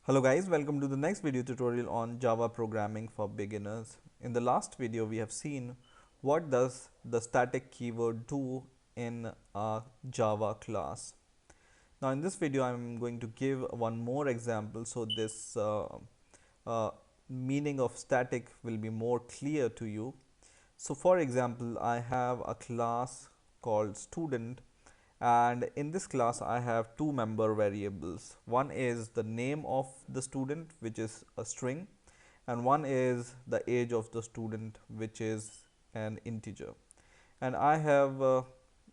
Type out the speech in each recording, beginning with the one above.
Hello guys, welcome to the next video tutorial on Java programming for beginners. In the last video we have seen what does the static keyword do in a Java class. Now in this video I'm going to give one more example so this uh, meaning of static will be more clear to you. So for example, I have a class called student, and in this class I have two member variables. One is the name of the student, which is a string, and one is the age of the student, which is an integer. And I have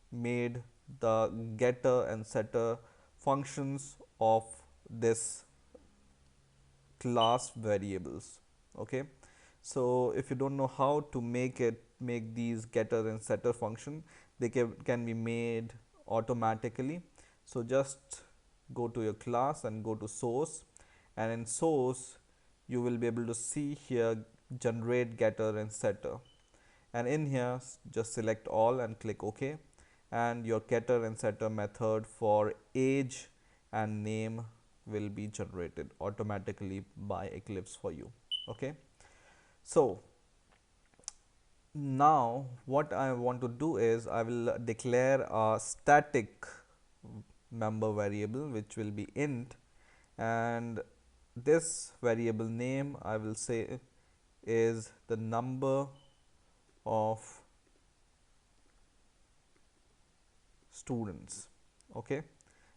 made the getter and setter functions of this class variables. Okay, so if you don't know how to make these getter and setter function, they can be made automatically. So just go to your class and go to source, and in source you will be able to see here generate getter and setter, and in here just select all and click OK, and your getter and setter method for age and name will be generated automatically by Eclipse for you. Okay, so now what I want to do is I will declare a static member variable which will be int, and this variable name I will say is the number of students. Okay,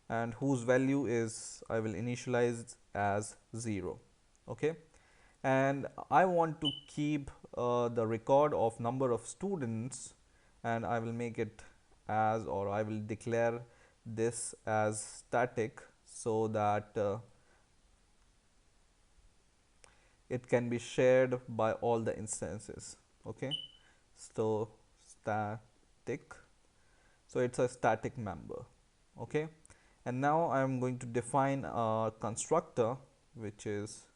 and whose value is I will initialize as 0. Okay, and I want to keep the record of number of students, and I will make it as, or I will declare this as static so that it can be shared by all the instances. Okay, so static, so it's a static member. Okay, and now I'm going to define a constructor which is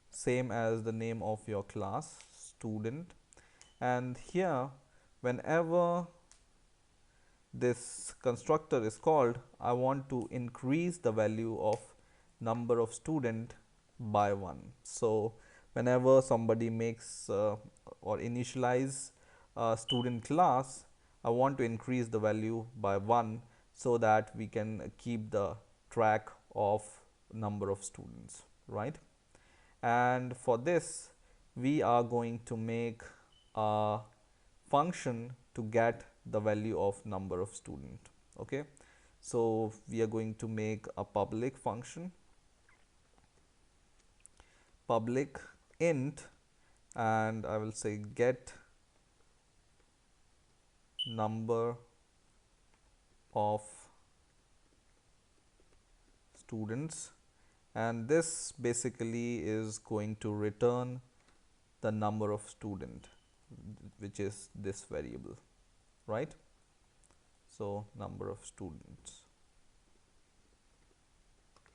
same as the name of your class, student, and here whenever this constructor is called, I want to increase the value of number of student by 1. So whenever somebody makes or initialize a student class, I want to increase the value by 1 so that we can keep the track of number of students, right? And for this we are going to make a function to get the value of number of student. Okay, so we are going to make a public function, public int, and I will say get number of students, and this basically is going to return the number of student, which is this variable, right? So number of students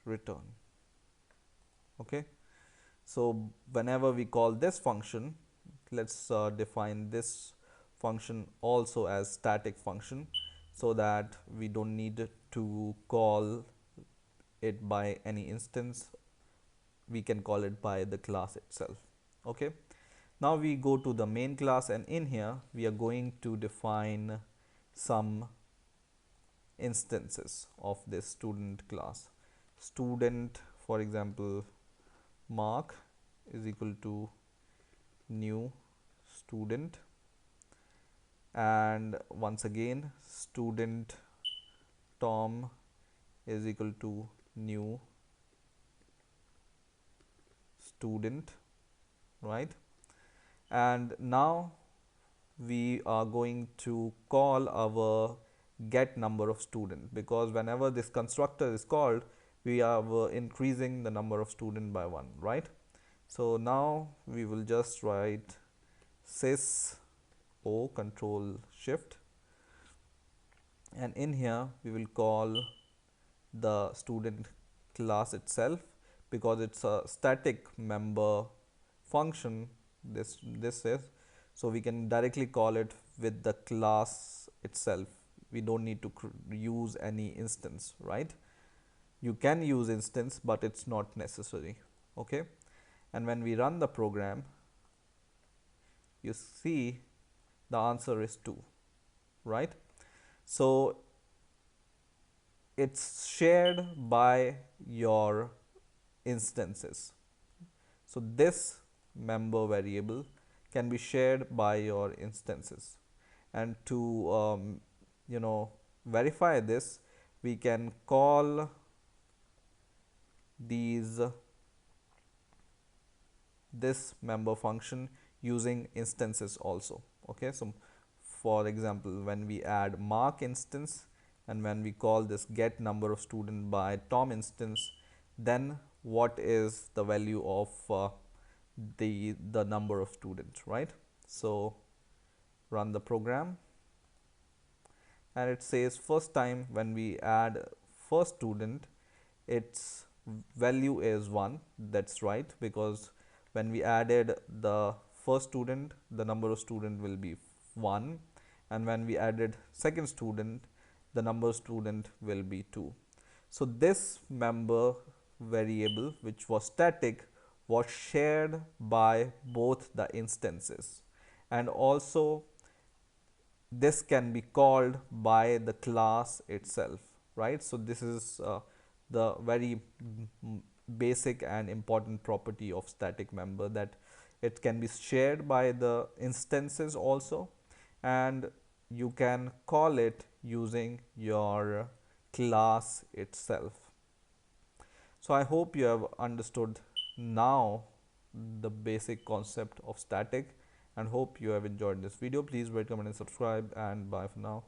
return. Okay, so whenever we call this function, let's define this function also as static function so that we don't need to call it by any instance, we can call it by the class itself. Okay, now we go to the main class, and in here we are going to define some instances of this student class. Student, for example, Mark is equal to new student, and once again student Tom is equal to new student, right? And now we are going to call our get number of student, because whenever this constructor is called we are increasing the number of student by 1, right? So now we will just write sys o control shift, and in here we will call the student class itself because it's a static member function. This is, so we can directly call it with the class itself. We don't need to use any instance, right? You can use instance, but it's not necessary. Okay, and when we run the program, you see the answer is 2, right? So it's shared by your instances. So this member variable can be shared by your instances. And to you know verify this, we can call these this member function using instances also. Okay, so for example, when we add mark instance and when we call this get number of student by Tom instance, then what is the value of the number of students, right? So run the program, and it says first time when we add first student, its value is 1. That's right, because when we added the first student, the number of student will be 1, and when we added second student, the number of student will be 2. So this member variable, which was static, was shared by both the instances, and also this can be called by the class itself, right? So this is the very basic and important property of static member, that it can be shared by the instances also, and you can call it using your class itself. So I hope you have understood now the basic concept of static, and hope you have enjoyed this video. Please rate, comment and subscribe, and bye for now.